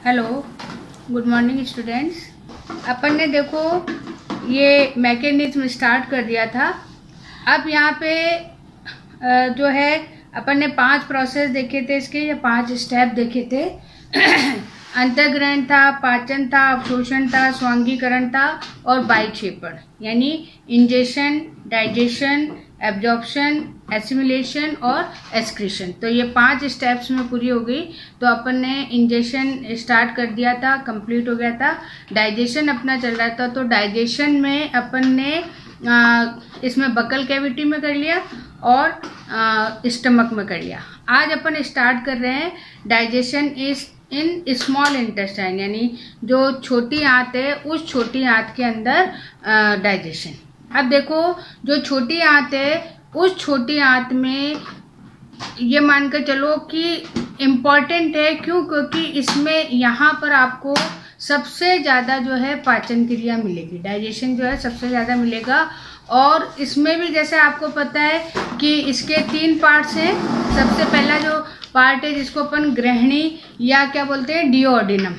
Hello, good morning students. अपन ने देखो ये मैकेनिज्म स्टार्ट कर दिया था। अब यहाँ पे जो है अपन ने 5 प्रोसेस देखे थे, इसके ये 5 स्टेप देखे थे। अंतर्ग्रहण था, पाचन था, अवशोषण था, स्वांगीकरण था और बाइक्षेपण, यानी इंजेशन, डाइजेशन, एब्जॉर्प्शन, एसिमिलेशन और एक्सक्रीशन। तो ये 5 स्टेप्स में पूरी हो गई। तो अपन ने इंजेशन स्टार्ट कर दिया था, कंप्लीट हो गया था। डाइजेशन अपना चल रहा था, तो डाइजेशन में अपन ने इसमें बकल कैविटी में कर लिया और स्टमक में कर लिया। आज अपन स्टार्ट कर रहे हैं digestion is in small intestine, यानी जो छोटी आंत है उस छोटी आंत के अंदर डाइजेशन। अब देखो जो छोटी आंत है उस छोटी आंत में ये मानकर चलो कि इम्पॉर्टेंट है। क्यों? क्योंकि इसमें यहाँ पर आपको सबसे ज़्यादा जो है पाचन क्रिया मिलेगी, डाइजेशन जो है सबसे ज़्यादा मिलेगा। और इसमें भी जैसे आपको पता है कि इसके 3 पार्ट्स हैं। सबसे पहला जो पार्ट है जिसको अपन ग्रहणी या क्या बोलते हैं, डिओडिनम,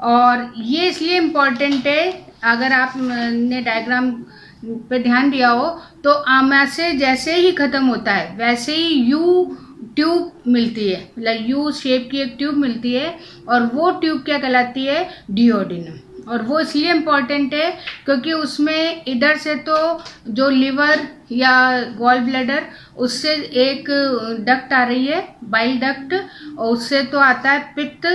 और ये इसलिए इम्पॉर्टेंट है, अगर आपने डायग्राम पे ध्यान दिया हो तो आमाशय जैसे ही खत्म होता है वैसे ही यू ट्यूब मिलती है, मतलब यू शेप की एक ट्यूब मिलती है, और वो ट्यूब क्या कहलाती है, डिओडिनम। और वो इसलिए इम्पॉर्टेंट है क्योंकि उसमें इधर से तो जो लिवर या गॉल ब्लैडर उससे एक डक्ट आ रही है, बाइल डक्ट, और उससे तो आता है पित्त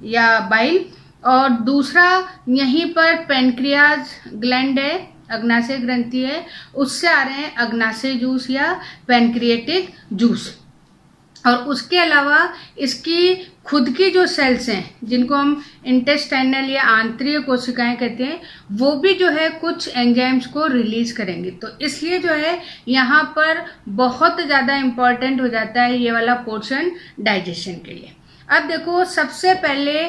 या बाइल, और दूसरा यहीं पर पेनक्रियाज ग्लैंड है, अग्नाशय ग्रंथि है, उससे आ रहे हैं अग्नाशय जूस या पेनक्रिएटिक जूस। और उसके अलावा इसकी खुद की जो सेल्स हैं जिनको हम इंटेस्टाइनल या आंतरिक कोशिकाएं कहते हैं, वो भी जो है कुछ एंजाइम्स को रिलीज करेंगे। तो इसलिए जो है यहाँ पर बहुत ज़्यादा इम्पॉर्टेंट हो जाता है ये वाला पोर्शन डाइजेशन के लिए। अब देखो सबसे पहले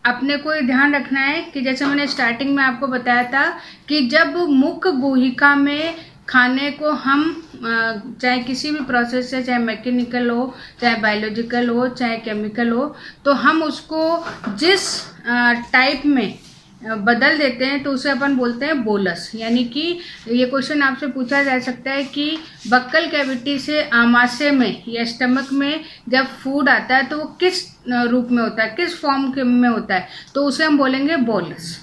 अपने को ध्यान रखना है कि जैसे मैंने स्टार्टिंग में आपको बताया था कि जब मुख गुहिका में खाने को हम चाहे किसी भी प्रोसेस से, चाहे मैकेनिकल हो, चाहे बायोलॉजिकल हो, चाहे केमिकल हो, तो हम उसको जिस टाइप में बदल देते हैं तो उसे अपन बोलते हैं बोलस। यानी कि ये क्वेश्चन आपसे पूछा जा सकता है कि बक्कल कैविटी से आमाशय में या स्टमक में जब फूड आता है तो वो किस रूप में होता है, किस फॉर्म में होता है, तो उसे हम बोलेंगे बोलस।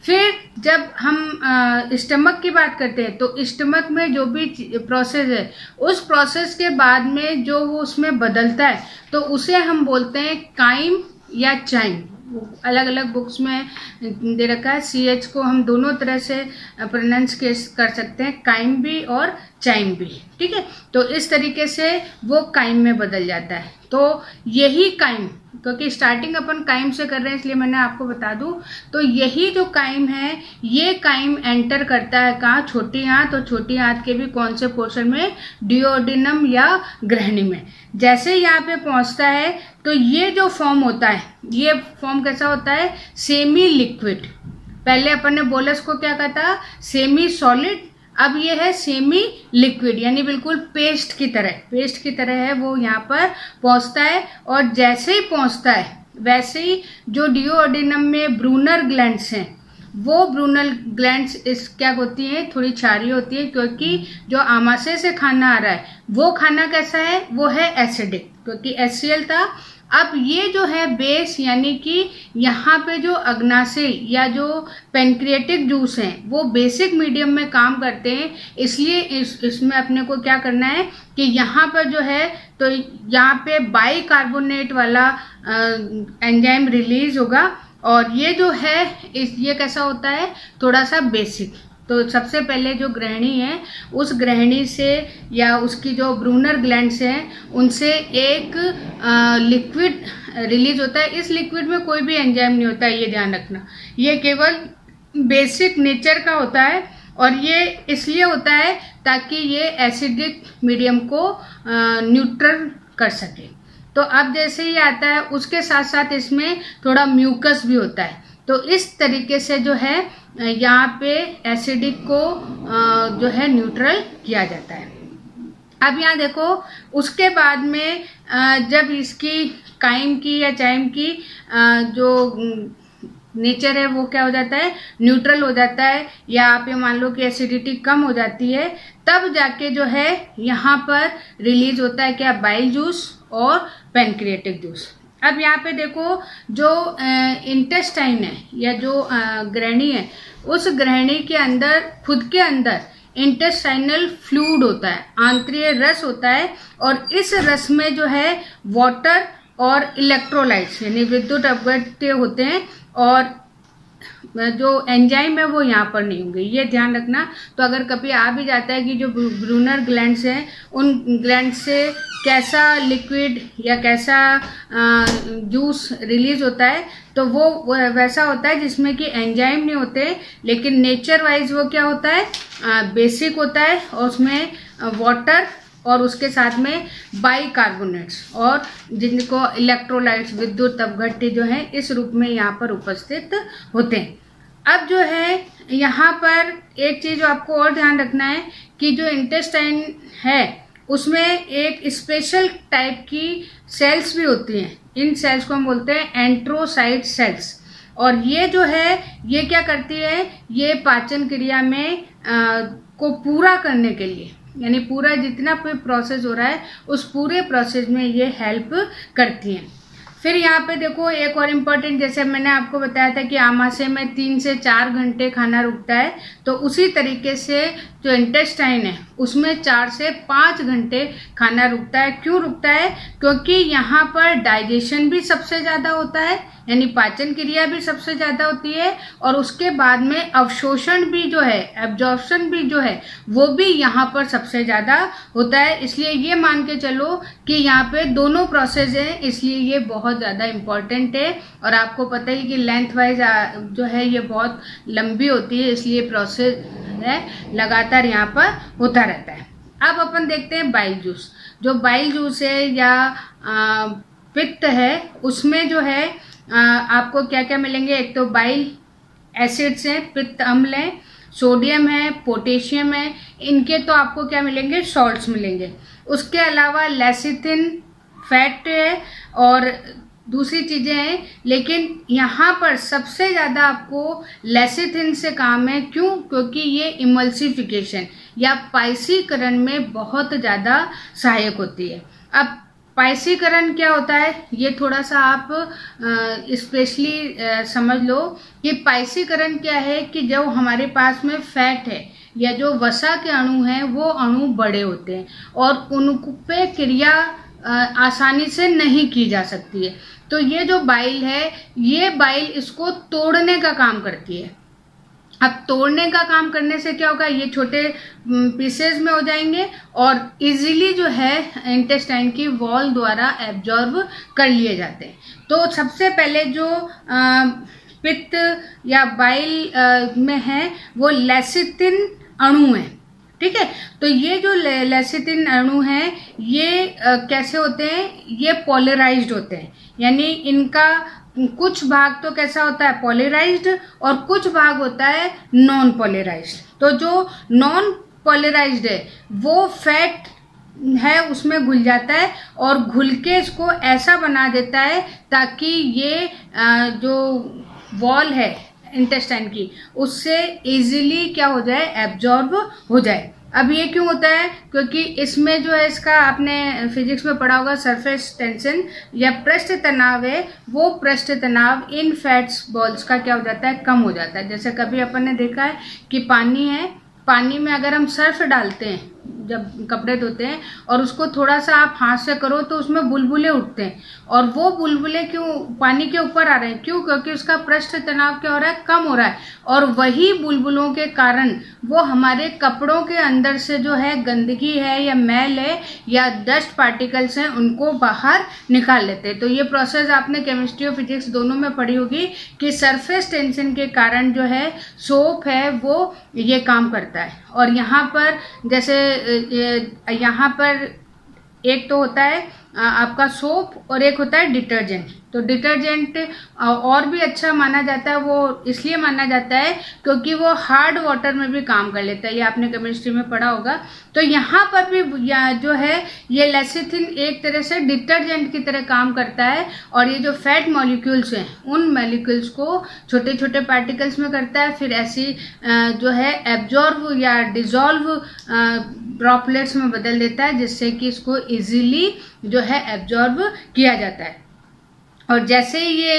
फिर जब हम स्टमक की बात करते हैं तो स्टमक में जो भी प्रोसेस है उस प्रोसेस के बाद में जो वो उसमें बदलता है तो उसे हम बोलते हैं काइम या चाइम। अलग अलग बुक्स में दे रखा है, CH को हम दोनों तरह से प्रोनाउंस कर सकते हैं, काइम भी और चाइम भी, ठीक है। तो इस तरीके से वो काइम में बदल जाता है। तो यही काइम, क्योंकि स्टार्टिंग अपन काइम से कर रहे हैं इसलिए मैंने आपको बता दूं, तो यही जो काइम है ये काइम एंटर करता है कहाँ, छोटी आंत, और छोटी आंत के भी कौन से पोर्शन में, डिओडिनम या ग्रहणी में। जैसे यहाँ पे पहुंचता है तो ये जो फॉर्म होता है, ये फॉर्म कैसा होता है, सेमी लिक्विड। पहले अपन ने बोलस को क्या कहा था, सेमी सॉलिड, अब ये है सेमी लिक्विड, यानी बिल्कुल पेस्ट की तरह है वो यहाँ पर पहुंचता है। और जैसे ही पहुंचता है वैसे ही जो डिओडिनम में ब्रूनर ग्लैंड्स हैं, वो ब्रूनल ग्लैंड्स इस क्या होती हैं, थोड़ी क्षारीय होती है, क्योंकि जो आमाशय से खाना आ रहा है वो खाना कैसा है, वो है एसिडिक, क्योंकि HCl था। अब ये जो है बेस, यानी कि यहाँ पे जो अग्नाशय या जो पेनक्रिएटिक जूस हैं वो बेसिक मीडियम में काम करते हैं, इसलिए इसमें अपने को क्या करना है कि यहाँ पर जो है तो यहाँ पे बाइकार्बोनेट वाला एंजाइम रिलीज होगा, और ये जो है ये कैसा होता है, थोड़ा सा बेसिक। तो सबसे पहले जो ग्रहणी है उस ग्रहणी से या उसकी जो ब्रूनर ग्लैंड्स हैं उनसे एक लिक्विड रिलीज होता है। इस लिक्विड में कोई भी एंजाइम नहीं होता है, ये ध्यान रखना, ये केवल बेसिक नेचर का होता है, और ये इसलिए होता है ताकि ये एसिडिक मीडियम को न्यूट्रल कर सके। तो अब जैसे ही आता है उसके साथ साथ इसमें थोड़ा म्यूकस भी होता है। तो इस तरीके से जो है यहाँ पे एसिडिक को जो है न्यूट्रल किया जाता है। अब यहाँ देखो उसके बाद में जब इसकी काइम की या चाइम की जो नेचर है वो क्या हो जाता है, न्यूट्रल हो जाता है, या आप ये मान लो कि एसिडिटी कम हो जाती है, तब जाके जो है यहाँ पर रिलीज होता है क्या, बाइल जूस और पैनक्रियाटिक जूस। अब यहाँ पे देखो जो इंटेस्टाइन है या जो ग्रहणी है, उस ग्रहणी के अंदर खुद के अंदर इंटेस्टाइनल फ्लूइड होता है, आंतरीय रस होता है, और इस रस में जो है वाटर और इलेक्ट्रोलाइट्स यानी विद्युत अपघट्य होते हैं, और जो एंजाइम है वो यहाँ पर नहीं होंगे, ये ध्यान रखना। तो अगर कभी आ भी जाता है कि जो ब्रूनर ग्लैंड्स हैं उन ग्लैंड से कैसा लिक्विड या कैसा जूस रिलीज होता है, तो वो वैसा होता है जिसमें कि एंजाइम नहीं होते, लेकिन नेचर वाइज वो क्या होता है, बेसिक होता है, और उसमें वाटर और उसके साथ में बाइकार्बोनेट्स और जिनको इलेक्ट्रोलाइट्स विद्युत अपघट्य जो है इस रूप में यहाँ पर उपस्थित होते हैं। अब जो है यहाँ पर एक चीज आपको और ध्यान रखना है कि जो इंटेस्टाइन है उसमें एक स्पेशल टाइप की सेल्स भी होती हैं। इन सेल्स को हम बोलते हैं एंट्रोसाइट सेल्स, और ये जो है ये क्या करती है, ये पाचन क्रिया में को पूरा करने के लिए, यानी पूरा जितना भी प्रोसेस हो रहा है उस पूरे प्रोसेस में ये हेल्प करती हैं। फिर यहाँ पे देखो एक और इम्पोर्टेंट, जैसे मैंने आपको बताया था कि आमाशय में 3 से 4 घंटे खाना रुकता है, तो उसी तरीके से जो इंटेस्टाइन है उसमें 4 से 5 घंटे खाना रुकता है। क्यों रुकता है? क्योंकि यहाँ पर डाइजेशन भी सबसे ज़्यादा होता है, यानी पाचन क्रिया भी सबसे ज़्यादा होती है, और उसके बाद में अवशोषण भी जो है, एब्जॉर्प्शन भी जो है वो भी यहाँ पर सबसे ज़्यादा होता है। इसलिए ये मान के चलो कि यहाँ पे दोनों प्रोसेस हैं, इसलिए ये बहुत ज़्यादा इम्पॉर्टेंट है। और आपको पता ही कि लेंथ वाइज जो है ये बहुत लंबी होती है, इसलिए प्रोसेस है लगातार यहाँ पर होता रहता है। अब अपन देखते हैं बाइल जूस। जो बाइल जूस है या पित्त है उसमें जो है आपको क्या क्या मिलेंगे, एक तो बाइल एसिड्स हैं, पित्त अम्ल है, सोडियम है, पोटेशियम है, इनके तो आपको क्या मिलेंगे, सॉल्ट्स मिलेंगे। उसके अलावा लेसिथिन फैट है और दूसरी चीजें हैं, लेकिन यहाँ पर सबसे ज़्यादा आपको लेसिथिन से काम है। क्यों? क्योंकि ये इमल्सिफिकेशन या पाइसीकरण में बहुत ज़्यादा सहायक होती है। अब पाइसीकरण क्या होता है ये थोड़ा सा आप स्पेशली समझ लो कि पाइसीकरण क्या है कि जो हमारे पास में फैट है या जो वसा के अणु हैं वो अणु बड़े होते हैं और उन पे क्रिया आसानी से नहीं की जा सकती है। तो ये जो बाइल है, ये बाइल इसको तोड़ने का काम करती है। अब तोड़ने का काम करने से क्या होगा, ये छोटे पीसेस में हो जाएंगे और इजीली जो है इंटेस्टाइन की वॉल द्वारा एब्जॉर्ब कर लिए जाते हैं। तो सबसे पहले जो पित्त या बाइल में है वो लेसिथिन अणु है, ठीक है। तो ये जो लेसिथिन अणु हैं ये कैसे होते हैं, ये पोलराइज्ड होते हैं, यानी इनका कुछ भाग तो कैसा होता है, पोलराइज्ड, और कुछ भाग होता है नॉन पोलराइज्ड। तो जो नॉन पोलराइज्ड है वो फैट है उसमें घुल जाता है और घुल के इसको ऐसा बना देता है ताकि ये जो वॉल है इंटेस्टाइन की उससे इजीली क्या हो जाए, एब्जॉर्ब हो जाए। अब ये क्यों होता है, क्योंकि इसमें जो है इसका आपने फिजिक्स में पढ़ा होगा सरफेस टेंशन या पृष्ठ तनाव है, वो पृष्ठ तनाव इन फैट्स बॉल्स का क्या हो जाता है, कम हो जाता है। जैसे कभी अपन ने देखा है कि पानी है, पानी में अगर हम सर्फ डालते हैं जब कपड़े धोते हैं और उसको थोड़ा सा आप हाथ से करो तो उसमें बुलबुले उठते हैं, और वो बुलबुले क्यों पानी के ऊपर आ रहे हैं, क्यों? क्योंकि उसका पृष्ठ तनाव क्या हो रहा है, कम हो रहा है, और वही बुलबुलों के कारण वो हमारे कपड़ों के अंदर से जो है गंदगी है या मैल है या डस्ट पार्टिकल्स हैं उनको बाहर निकाल लेते हैं। तो ये प्रोसेस आपने केमिस्ट्री और फिजिक्स दोनों में पढ़ी होगी कि सरफेस टेंशन के कारण जो है सोप है वो ये काम करता है। और यहाँ पर जैसे यहाँ पर एक तो होता है आपका सोप और एक होता है डिटर्जेंट। तो डिटर्जेंट और भी अच्छा माना जाता है, वो इसलिए माना जाता है क्योंकि वो हार्ड वाटर में भी काम कर लेता है, ये आपने केमिस्ट्री में पढ़ा होगा। तो यहाँ पर भी जो है ये लेसिथिन एक तरह से डिटर्जेंट की तरह काम करता है, और ये जो फैट मॉलिक्यूल्स हैं उन मॉलिक्यूल्स को छोटे छोटे पार्टिकल्स में करता है, फिर ऐसी जो है एब्जॉर्ब या डिजॉल्व ड्रॉपलेट्स में बदल देता है, जिससे कि इसको इजीली जो है एब्जॉर्ब किया जाता है। और जैसे ही ये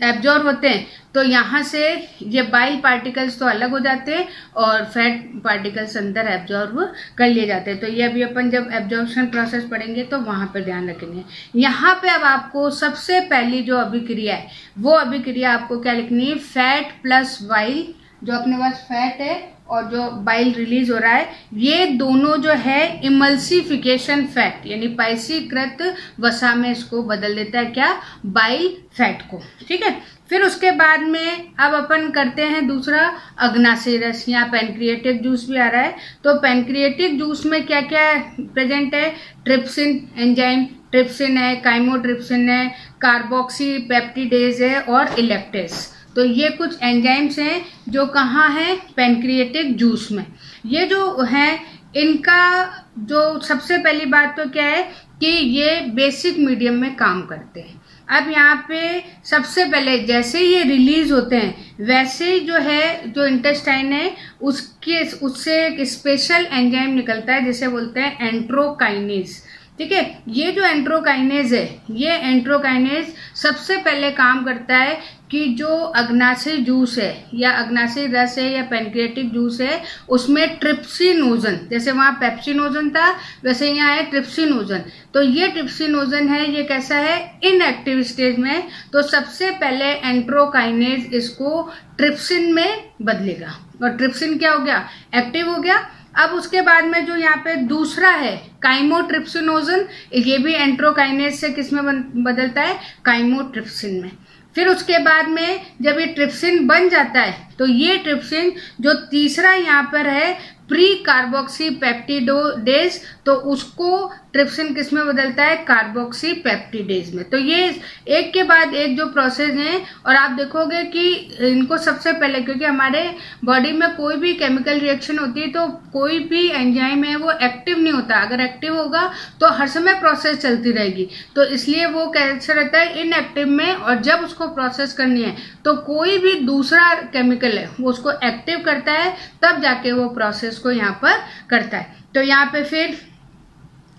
एब्जॉर्ब होते हैं तो यहाँ से ये बाइल पार्टिकल्स तो अलग हो जाते हैं और फैट पार्टिकल्स अंदर एब्जॉर्ब कर लिए जाते हैं। तो ये अभी अपन जब एब्जॉर्प्शन प्रोसेस पढ़ेंगे तो वहां पर ध्यान रखेंगे। यहाँ पे अब आपको सबसे पहली जो अभिक्रिया है वो अभिक्रिया आपको क्या लिखनी है, फैट प्लस बाइल, जो अपने पास फैट है और जो बाइल रिलीज हो रहा है, ये दोनों जो है इमल्सिफिकेशन फैट यानी पाइसीकृत वसा में इसको बदल देता है, क्या, बाइल फैट को। ठीक है, फिर उसके बाद में अब अपन करते हैं दूसरा अग्नाशयी रस, या पैनक्रिएटिक जूस भी आ रहा है। तो पैनक्रिएटिक जूस में क्या क्या प्रेजेंट है, ट्रिप्सिन एंजाइम, ट्रिप्सिन है, काइमोट्रिप्सिन है, कार्बोक्सी पेप्टिडेज है और इलेक्टेस। तो ये कुछ एंजाइम्स हैं जो कहाँ हैं, पैनक्रिएटिक जूस में। ये जो हैं इनका जो सबसे पहली बात तो क्या है कि ये बेसिक मीडियम में काम करते हैं। अब यहाँ पे सबसे पहले जैसे ये रिलीज होते हैं वैसे जो है जो इंटेस्टाइन है उससे एक स्पेशल एंजाइम निकलता है जिसे बोलते हैं एंट्रोकाइनेज। ठीक है, ये जो एंट्रोकाइनेज है, ये एंट्रोकाइनेज सबसे पहले काम करता है कि जो अग्नाशयी जूस है या अग्नाशयी रस है या पैनक्रिएटिक जूस है उसमें ट्रिप्सिनोजन, जैसे वहां पेप्सिनोजन था वैसे यहाँ है ट्रिप्सिनोजन। तो ये ट्रिप्सिनोजन है, ये कैसा है, इनएक्टिव स्टेज में। तो सबसे पहले एंट्रोकाइनेज इसको ट्रिप्सिन में बदलेगा और ट्रिप्सिन क्या हो गया, एक्टिव हो गया। अब उसके बाद में जो यहाँ पे दूसरा है काइमोट्रिप्सिनोजन, ये भी एंट्रोकाइनेज से किसमें बदलता है, काइमोट्रिप्सिन में। फिर उसके बाद में जब ये ट्रिप्सिन बन जाता है तो ये ट्रिप्सिन जो तीसरा यहाँ पर है प्री कार्बोक्सी पेप्टिडेज, तो उसको ट्रिप्सिन किस में बदलता है, कार्बोक्सी पेप्टिडेज में। तो ये एक के बाद एक जो प्रोसेस है, और आप देखोगे कि इनको सबसे पहले, क्योंकि हमारे बॉडी में कोई भी केमिकल रिएक्शन होती है तो कोई भी एंजाइम है वो एक्टिव नहीं होता, अगर एक्टिव होगा तो हर समय प्रोसेस चलती रहेगी, तो इसलिए वो कैसे रहता है, इनएक्टिव में। और जब उसको प्रोसेस करनी है तो कोई भी दूसरा केमिकल है वो उसको एक्टिव करता है, तब जाके वो प्रोसेस को यहाँ पर करता है। तो यहाँ पे फिर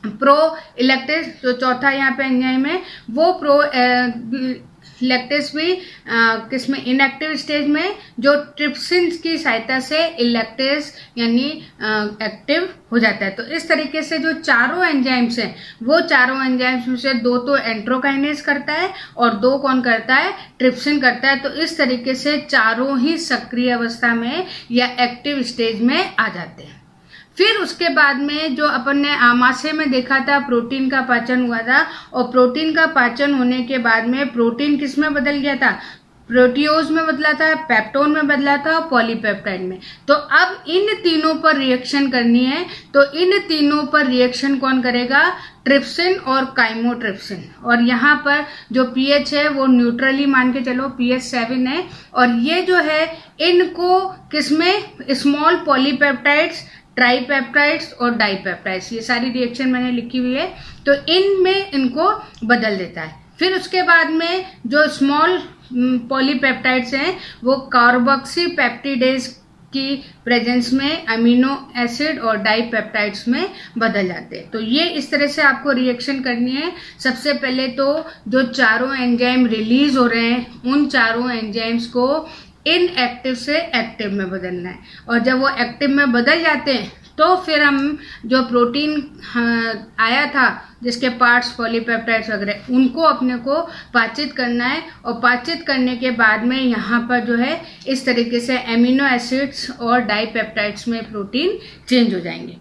प्रो इलेक्टेस जो चौथा यहाँ पे एंजाइम है वो प्रो इलेक्टेस भी किसमें, इनएक्टिव स्टेज में, जो ट्रिप्सिन की सहायता से इलेक्टेस यानी एक्टिव हो जाता है। तो इस तरीके से जो चारों एंजाइम्स हैं वो चारों एंजाइम्स में से दो तो एंट्रोकाइनेज करता है और दो कौन करता है, ट्रिप्सिन करता है। तो इस तरीके से चारों ही सक्रिय अवस्था में या एक्टिव स्टेज में आ जाते हैं। फिर उसके बाद में जो अपन ने आमाशय में देखा था प्रोटीन का पाचन हुआ था, और प्रोटीन का पाचन होने के बाद में प्रोटीन किस में बदल गया था, प्रोटियोज में बदला था, पेप्टोन में बदला था और पॉलीपेप्टाइड में। तो अब इन तीनों पर रिएक्शन करनी है, तो इन तीनों पर रिएक्शन कौन करेगा, ट्रिप्सिन और काइमोट्रिप्सिन। और यहाँ पर जो पीएच है वो न्यूट्रली मान के चलो, पीएच 7 है। और ये जो है इनको किसमें, स्मॉल पॉलीपेप्टाइड्स, ट्राईपेप्टाइड्स और डाईपेप्टाइड्स, ये सारी रिएक्शन मैंने लिखी हुई है, तो इनमें इनको बदल देता है। फिर उसके बाद में जो स्मॉल पॉलीपेप्टाइड्स हैं वो कार्बोक्सी पेप्टिडेज की प्रेजेंस में अमीनो एसिड और डाईपेप्टाइड्स में बदल जाते हैं। तो ये इस तरह से आपको रिएक्शन करनी है। सबसे पहले तो जो चारों एंजाइम रिलीज हो रहे हैं उन चारों एंजाइम्स को इनएक्टिव से एक्टिव में बदलना है, और जब वो एक्टिव में बदल जाते हैं तो फिर हम जो प्रोटीन आया था जिसके पार्ट्स पॉलीपेप्टाइड्स वगैरह उनको अपने को पाचित करना है, और पाचित करने के बाद में यहाँ पर जो है इस तरीके से एमिनो एसिड्स और डाईपेप्टाइड्स में प्रोटीन चेंज हो जाएंगे।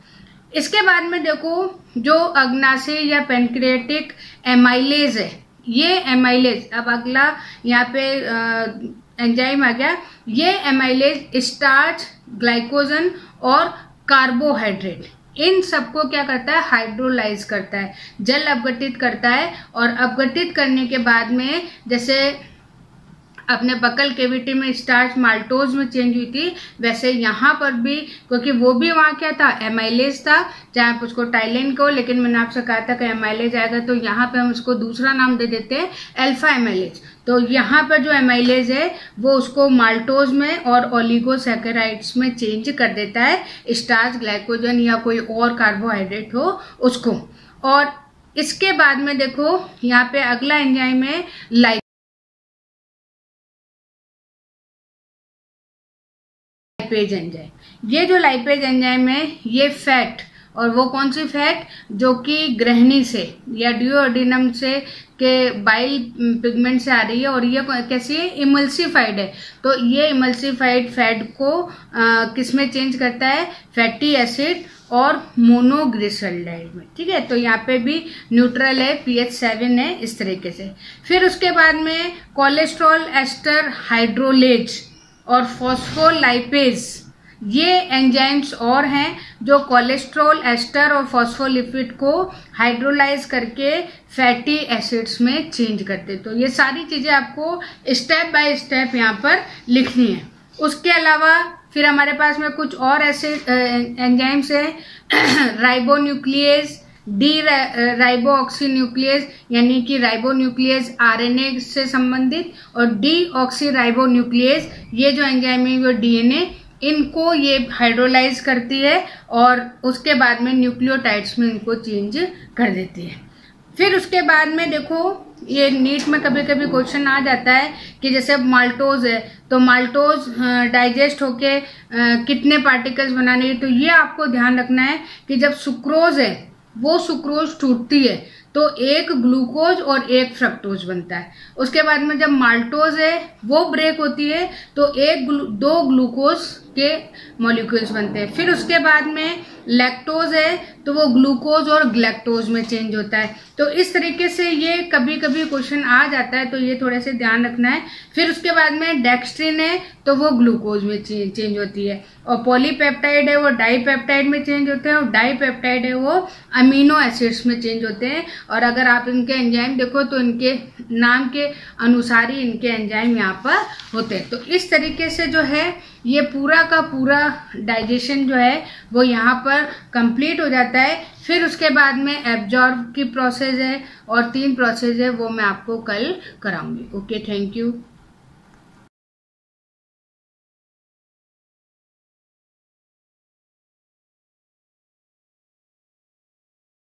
इसके बाद में देखो जो अग्नाशयी या पैनक्रिएटिक एमाइलेज है, ये एमाइलेज, अब अगला यहाँ पे एंजाइम आ गया, ये एमाइलेज स्टार्च, ग्लाइकोजन और कार्बोहाइड्रेट इन सबको क्या करता है, हाइड्रोलाइज करता है, जल अपघटित करता है। और अपघटित करने के बाद में जैसे अपने बकल केविटी में स्टार्च माल्टोज में चेंज हुई थी, वैसे यहाँ पर भी, क्योंकि वो भी वहाँ क्या था, एमाइलेज था, चाहे आप उसको टाइलिन को, लेकिन मैंने आपसे कहा था कि एमाइलेज आएगा तो यहाँ पे हम उसको दूसरा नाम दे देते हैं, अल्फा एमाइलेज। तो यहाँ पर जो एमाइलेज है वो उसको माल्टोज में और ओलिगोसैकेराइड्स में चेंज कर देता है, स्टार्च, ग्लाइकोजन या कोई और कार्बोहाइड्रेट हो उसको। और इसके बाद में देखो यहाँ पे अगला एंजाइम है लाइपेज एंजाइम। ये जो लाइपेज एंजाइम है ये फैट, और वो कौन सी फैट, जो कि ग्रहणी से या ड्यूओडेनम से के बाइल पिगमेंट से आ रही है, और ये कैसी है, इमल्सिफाइड है। तो ये इमल्सिफाइड फैट को किसमें चेंज करता है, फैटी एसिड और मोनोग्लिसराइड में, ठीक है। तो यहाँ पे भी न्यूट्रल है, pH 7 है, इस तरीके से। फिर उसके बाद में कोलेस्ट्रॉल एस्टर हाइड्रोलेज और फॉस्फोलाइपेज, ये एंजाइम्स और हैं जो कोलेस्ट्रॉल एस्टर और फॉस्फोलिपिड को हाइड्रोलाइज करके फैटी एसिड्स में चेंज करते। तो ये सारी चीजें आपको स्टेप बाय स्टेप यहाँ पर लिखनी है। उसके अलावा फिर हमारे पास में कुछ और ऐसे एंजाइम्स हैं, राइबोन्यूक्लियेज, डी राइबोऑक्सीन्यूक्लियेज, यानी कि राइबोन्यूक्लियेज आरएनए से संबंधित, और डी ऑक्सी राइबोन्यूक्लियेज, ये जो एंजाइम है वो डीएनए, इनको ये हाइड्रोलाइज करती है और उसके बाद में न्यूक्लियोटाइड्स में इनको चेंज कर देती है। फिर उसके बाद में देखो ये नीट में कभी कभी क्वेश्चन आ जाता है कि जैसे माल्टोज है, तो माल्टोज डाइजेस्ट होके कितने पार्टिकल्स बनाने हैं। तो ये आपको ध्यान रखना है कि जब सुक्रोज है वो सुक्रोज टूटती है तो एक ग्लूकोज और एक फ्रक्टोज बनता है। उसके बाद में जब माल्टोज है वो ब्रेक होती है तो दो ग्लूकोज के मॉलिक्यूल्स बनते हैं। फिर उसके बाद में लैक्टोज है तो वो ग्लूकोज और ग्लैक्टोज में चेंज होता है। तो इस तरीके से ये कभी कभी क्वेश्चन आ जाता है, तो ये थोड़े से ध्यान रखना है। फिर उसके बाद में डेक्स्ट्रिन है तो वो ग्लूकोज में चेंज होती है, और पॉलीपेप्टाइड है वो डाईपेप्टाइड में चेंज होते हैं, और डाईपेप्टाइड है वो अमीनो एसिड्स में चेंज होते हैं। और अगर आप इनके एंजाइम देखो तो इनके नाम के अनुसार ही इनके एंजाइम यहाँ पर होते हैं। तो इस तरीके से जो है ये पूरा का पूरा डाइजेशन जो है वो यहाँ पर कंप्लीट हो जाता है। फिर उसके बाद में एब्जॉर्ब की प्रोसेस है और 3 प्रोसेस है, वो मैं आपको कल कराऊंगी। Okay, thank you.